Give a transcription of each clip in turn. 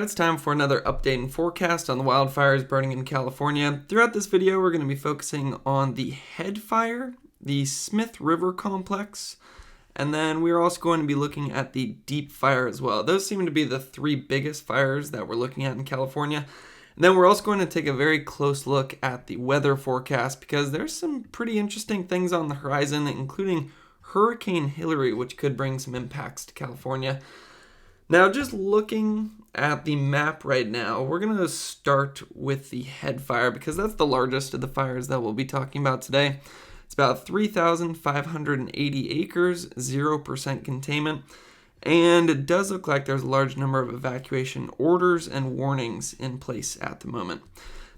Alright, it's time for another update and forecast on the wildfires burning in California. Throughout this video, we're going to be focusing on the head fire, the Smith River Complex, and then we're also going to be looking at the deep fire as well. Those seem to be the three biggest fires that we're looking at in California. And then we're also going to take a very close look at the weather forecast because there's some pretty interesting things on the horizon, including Hurricane Hilary, which could bring some impacts to California. Now, just looking at the map right now, we're going to start with the head fire because that's the largest of the fires that we'll be talking about today. It's about 3,580 acres, 0% containment, and it does look like there's a large number of evacuation orders and warnings in place at the moment.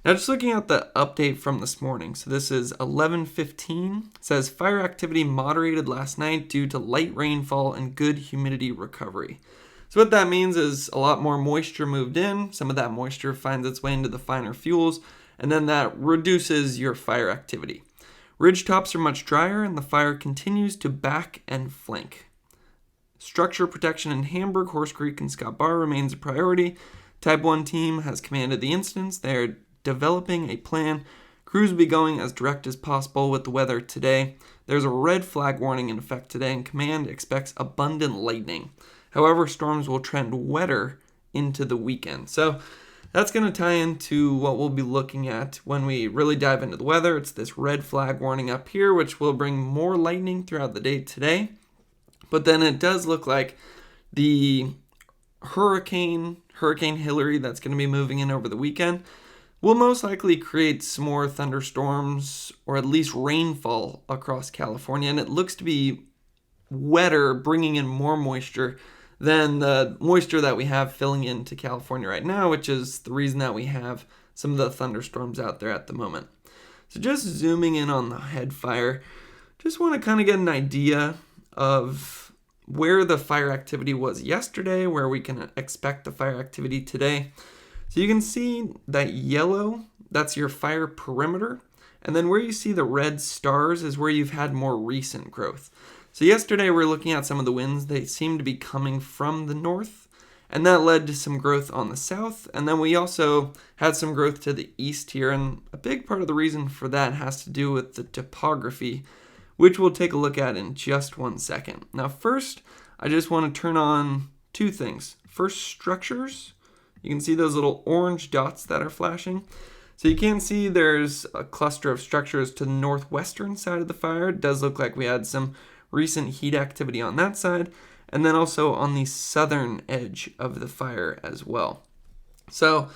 Now, just looking at the update from this morning, so this is 11:15, it says fire activity moderated last night due to light rainfall and good humidity recovery. So what that means is a lot more moisture moved in, some of that moisture finds its way into the finer fuels, and then that reduces your fire activity. Ridge tops are much drier and the fire continues to back and flank. Structure protection in Hamburg, Horse Creek, and Scott Bar remains a priority. Type 1 team has commanded the incidents. They are developing a plan. Crews will be going as direct as possible with the weather today. There's a red flag warning in effect today and command expects abundant lightning. However, storms will trend wetter into the weekend. So that's going to tie into what we'll be looking at when we really dive into the weather. It's this red flag warning up here, which will bring more lightning throughout the day today. But then it does look like the Hurricane Hilary that's going to be moving in over the weekend will most likely create some more thunderstorms or at least rainfall across California. And it looks to be wetter, bringing in more moisture than the moisture that we have filling into California right now, which is the reason that we have some of the thunderstorms out there at the moment. So just zooming in on the head fire, just want to kind of get an idea of where the fire activity was yesterday, where we can expect the fire activity today. So you can see that yellow, that's your fire perimeter, and then where you see the red stars is where you've had more recent growth. So yesterday we were looking at some of the winds. They seemed to be coming from the north, and that led to some growth on the south. And then we also had some growth to the east here, and a big part of the reason for that has to do with the topography, which we'll take a look at in just 1 second. Now first, I just want to turn on two things. First, structures. You can see those little orange dots that are flashing. So you can see there's a cluster of structures to the northwestern side of the fire. It does look like we had some recent heat activity on that side, and then also on the southern edge of the fire as well. So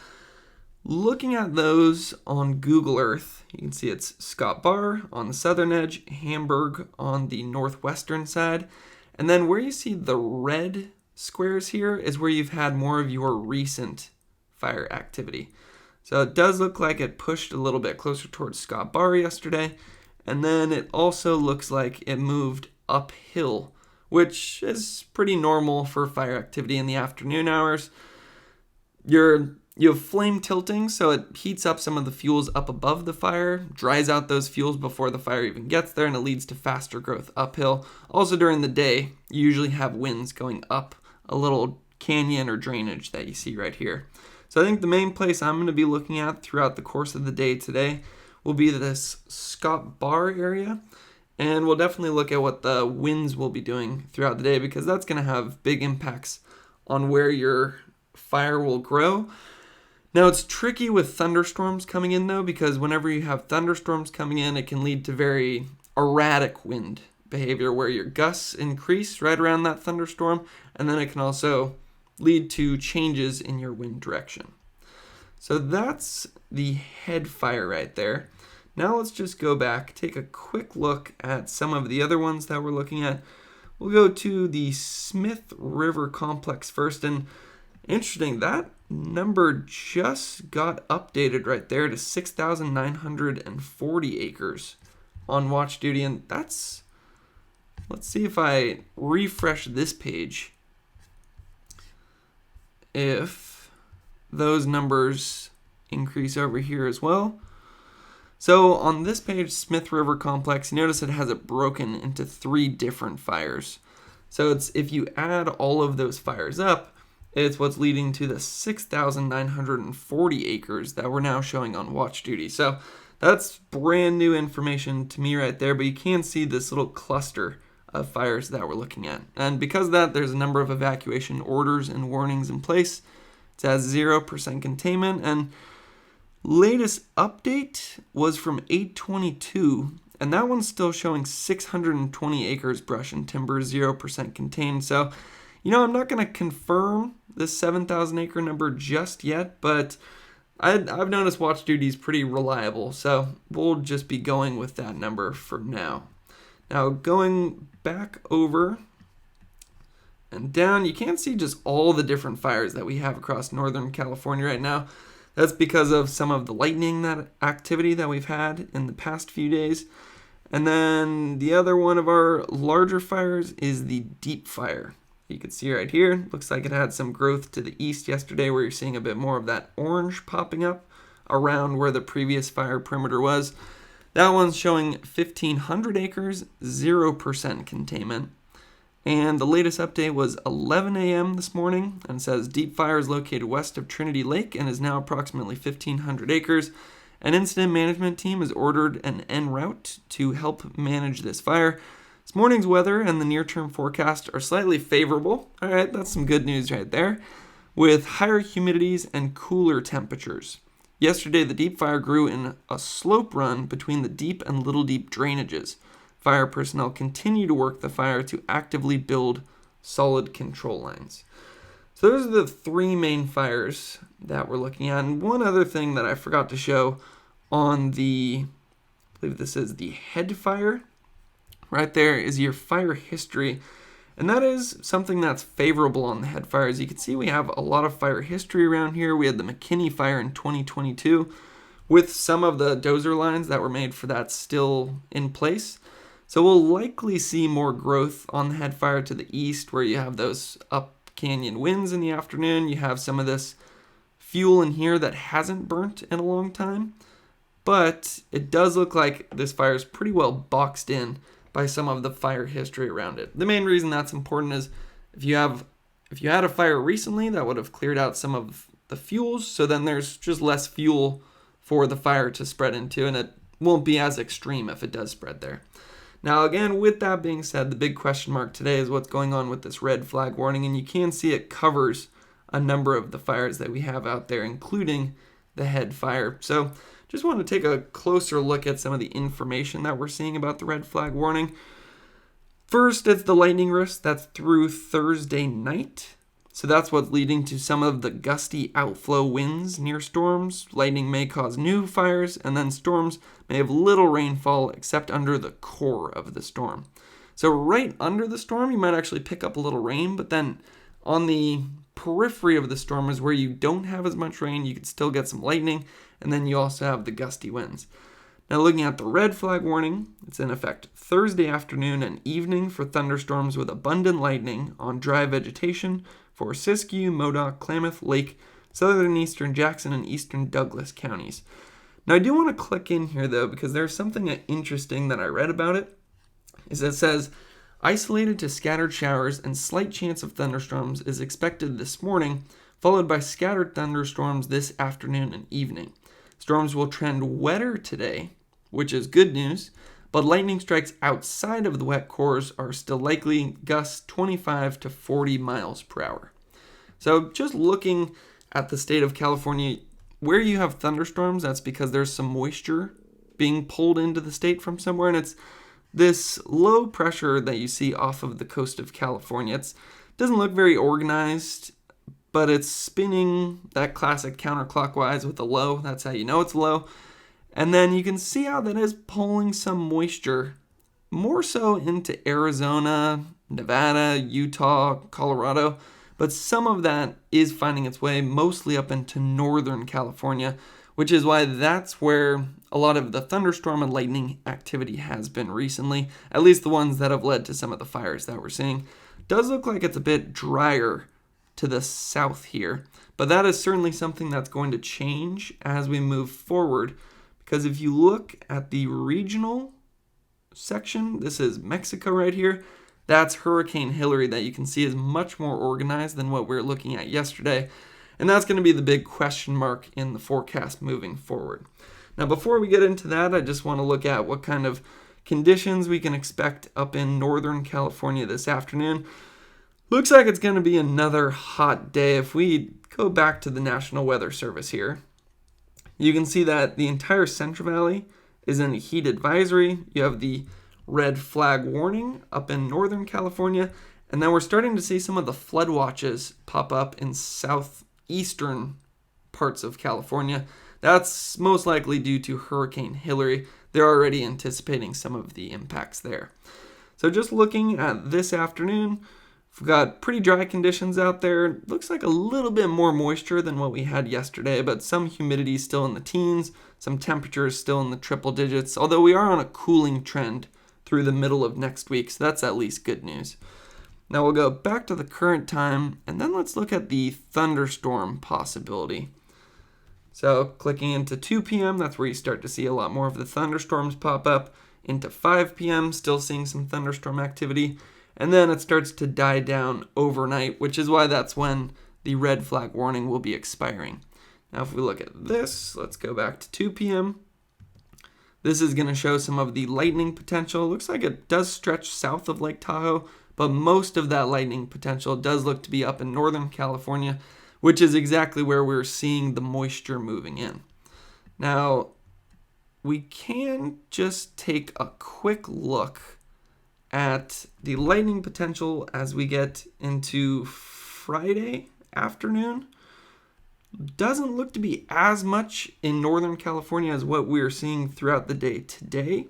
looking at those on Google Earth, you can see it's Scott Bar on the southern edge, Hamburg on the northwestern side, and then where you see the red squares here is where you've had more of your recent fire activity. So it does look like it pushed a little bit closer towards Scott Bar yesterday, and then it also looks like it moved uphill, which is pretty normal for fire activity in the afternoon hours. You have flame tilting, so it heats up some of the fuels up above the fire, dries out those fuels before the fire even gets there, and it leads to faster growth uphill. Also during the day, you usually have winds going up a little canyon or drainage that you see right here. So I think the main place I'm going to be looking at throughout the course of the day today will be this Scott Bar area. And we'll definitely look at what the winds will be doing throughout the day because that's going to have big impacts on where your fire will grow. Now, it's tricky with thunderstorms coming in, though, because whenever you have thunderstorms coming in, it can lead to very erratic wind behavior where your gusts increase right around that thunderstorm, and then it can also lead to changes in your wind direction. So that's the head fire right there. Now let's just go back, take a quick look at some of the other ones that we're looking at. We'll go to the Smith River Complex first, and interesting, that number just got updated right there to 6,940 acres on watch duty, and that's, let's see if I refresh this page, if those numbers increase over here as well. So on this page, Smith River Complex, you notice it has it broken into 3 different fires. So it's if you add all of those fires up, It's what's leading to the 6,940 acres that we're now showing on watch duty. So that's brand new information to me right there, but you can see this little cluster of fires that we're looking at. And because of that, there's a number of evacuation orders and warnings in place. It has 0% containment, and latest update was from 8/22, and that one's still showing 620 acres brush and timber, 0% contained. So, I'm not going to confirm this 7,000 acre number just yet, but I've noticed watch duty is pretty reliable, so we'll just be going with that number for now. Now, going back over and down, you can see just all the different fires that we have across Northern California right now. That's because of some of the lightning activity that we've had in the past few days. And then the other one of our larger fires is the deep fire. You can see right here, looks like it had some growth to the east yesterday, where you're seeing a bit more of that orange popping up around where the previous fire perimeter was. That one's showing 1,500 acres, 0% containment. And the latest update was 11 a.m. this morning, and says deep fire is located west of Trinity Lake and is now approximately 1,500 acres. An incident management team has ordered an en route to help manage this fire. This morning's weather and the near-term forecast are slightly favorable. All right, that's some good news right there, with higher humidities and cooler temperatures. Yesterday, the deep fire grew in a slope run between the deep and little deep drainages. Fire personnel continue to work the fire to actively build solid control lines. So those are the three main fires that we're looking at. And one other thing that I forgot to show on I believe this is the head fire. Right there is your fire history. And that is something that's favorable on the head fires. You can see we have a lot of fire history around here. We had the McKinney fire in 2022 with some of the dozer lines that were made for that still in place. So we'll likely see more growth on the head fire to the east, where you have those up canyon winds in the afternoon. You have some of this fuel in here that hasn't burnt in a long time. But it does look like this fire is pretty well boxed in by some of the fire history around it. The main reason that's important is if you had a fire recently, that would have cleared out some of the fuels, so then there's just less fuel for the fire to spread into, and it won't be as extreme if it does spread there. Now again, with that being said, the big question mark today is what's going on with this red flag warning, and you can see it covers a number of the fires that we have out there, including the head fire. So just want to take a closer look at some of the information that we're seeing about the red flag warning. First, it's the lightning risk that's through Thursday night. So that's what's leading to some of the gusty outflow winds near storms. Lightning may cause new fires, and then storms may have little rainfall except under the core of the storm. So right under the storm, you might actually pick up a little rain, but then on the periphery of the storm is where you don't have as much rain. You could still get some lightning, and then you also have the gusty winds. Now looking at the red flag warning, it's in effect Thursday afternoon and evening for thunderstorms with abundant lightning on dry vegetation for Siskiyou, Modoc, Klamath, Lake, southern eastern Jackson, and eastern Douglas counties. Now I do want to click in here though, because there's something interesting that I read about it. Is it says, isolated to scattered showers and slight chance of thunderstorms is expected this morning, followed by scattered thunderstorms this afternoon and evening. Storms will trend wetter today, which is good news, but lightning strikes outside of the wet cores are still likely, gusts 25 to 40 miles per hour. So just looking at the state of California, where you have thunderstorms, that's because there's some moisture being pulled into the state from somewhere, and it's this low pressure that you see off of the coast of California. It doesn't look very organized, but it's spinning that classic counterclockwise with a low. That's how you know it's low. And then you can see how that is pulling some moisture more so into Arizona, Nevada, Utah, Colorado. But some of that is finding its way mostly up into Northern California, which is why that's where a lot of the thunderstorm and lightning activity has been recently, at least the ones that have led to some of the fires that we're seeing. Does look like it's a bit drier to the south here, but that is certainly something that's going to change as we move forward, because if you look at the regional section, this is Mexico right here, That's Hurricane Hilary that you can see is much more organized than what we were looking at yesterday. And that's going to be the big question mark in the forecast moving forward. Now, before we get into that, I just want to look at what kind of conditions we can expect up in Northern California this afternoon. Looks like it's going to be another hot day. If we go back to the National Weather Service here, you can see that the entire Central Valley is in a heat advisory. You have the red flag warning up in Northern California, and then we're starting to see some of the flood watches pop up in southeastern parts of California. That's most likely due to Hurricane Hilary. They're already anticipating some of the impacts there. So just looking at this afternoon, we've got pretty dry conditions out there. Looks like a little bit more moisture than what we had yesterday, but some humidity still in the teens, some temperatures still in the triple digits, although we are on a cooling trend through the middle of next week, so that's at least good news. Now we'll go back to the current time, and then let's look at the thunderstorm possibility. So clicking into 2 p.m., that's where you start to see a lot more of the thunderstorms pop up. Into 5 p.m., still seeing some thunderstorm activity. And then it starts to die down overnight, which is why that's when the red flag warning will be expiring. Now if we look at this, let's go back to 2 p.m. This is going to show some of the lightning potential. It looks like it does stretch south of Lake Tahoe, but most of that lightning potential does look to be up in Northern California, which is exactly where we're seeing the moisture moving in. Now, we can just take a quick look at the lightning potential as we get into Friday afternoon. Doesn't look to be as much in Northern California as what we're seeing throughout the day today,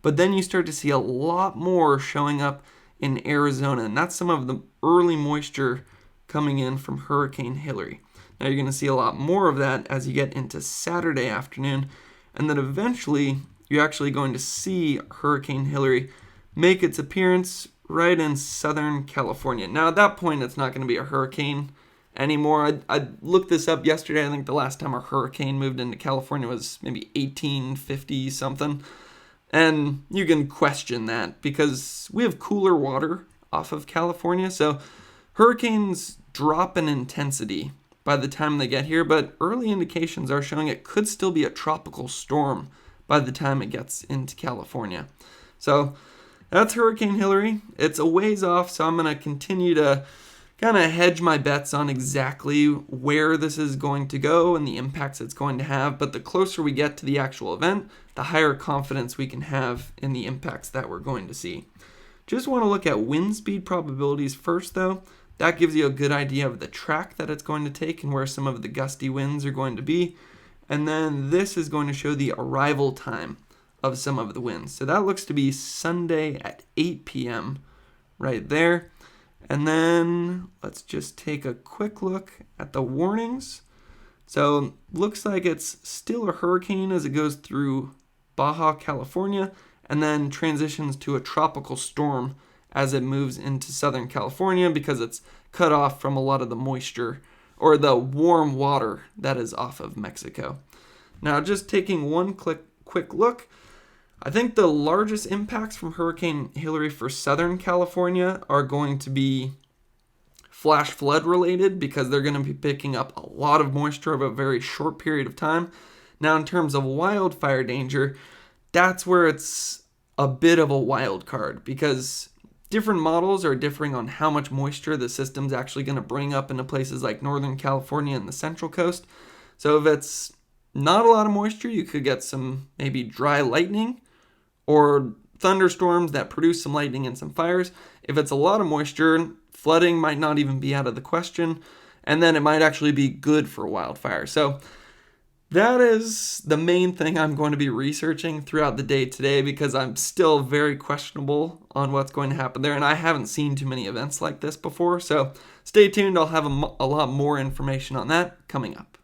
but then you start to see a lot more showing up in Arizona, and that's some of the early moisture coming in from Hurricane Hilary. Now you're going to see a lot more of that as you get into Saturday afternoon, and then eventually you're actually going to see Hurricane Hilary make its appearance right in Southern California. Now at that point it's not going to be a hurricane anymore. I looked this up yesterday. I think the last time a hurricane moved into California was maybe 1850 something. And you can question that because we have cooler water off of California. So hurricanes drop in intensity by the time they get here, but early indications are showing it could still be a tropical storm by the time it gets into California. So that's Hurricane Hilary. It's a ways off, so I'm going to continue to kind of hedge my bets on exactly where this is going to go and the impacts it's going to have. But the closer we get to the actual event, the higher confidence we can have in the impacts that we're going to see. Just want to look at wind speed probabilities first, though. That gives you a good idea of the track that it's going to take and where some of the gusty winds are going to be. And then this is going to show the arrival time of some of the winds. So that looks to be Sunday at 8 p.m. right there. And then let's just take a quick look at the warnings. So looks like it's still a hurricane as it goes through Baja California and then transitions to a tropical storm as it moves into Southern California because it's cut off from a lot of the moisture or the warm water that is off of Mexico. Now just taking one quick look, I think the largest impacts from Hurricane Hilary for Southern California are going to be flash flood related because they're going to be picking up a lot of moisture over a very short period of time. Now in terms of wildfire danger, that's where it's a bit of a wild card because different models are differing on how much moisture the system's actually going to bring up into places like Northern California and the Central Coast. So if it's not a lot of moisture, you could get some maybe dry lightning or thunderstorms that produce some lightning and some fires. If it's a lot of moisture, flooding might not even be out of the question, and then it might actually be good for wildfire. So that is the main thing I'm going to be researching throughout the day today because I'm still very questionable on what's going to happen there, and I haven't seen too many events like this before. So stay tuned. I'll have a lot more information on that coming up.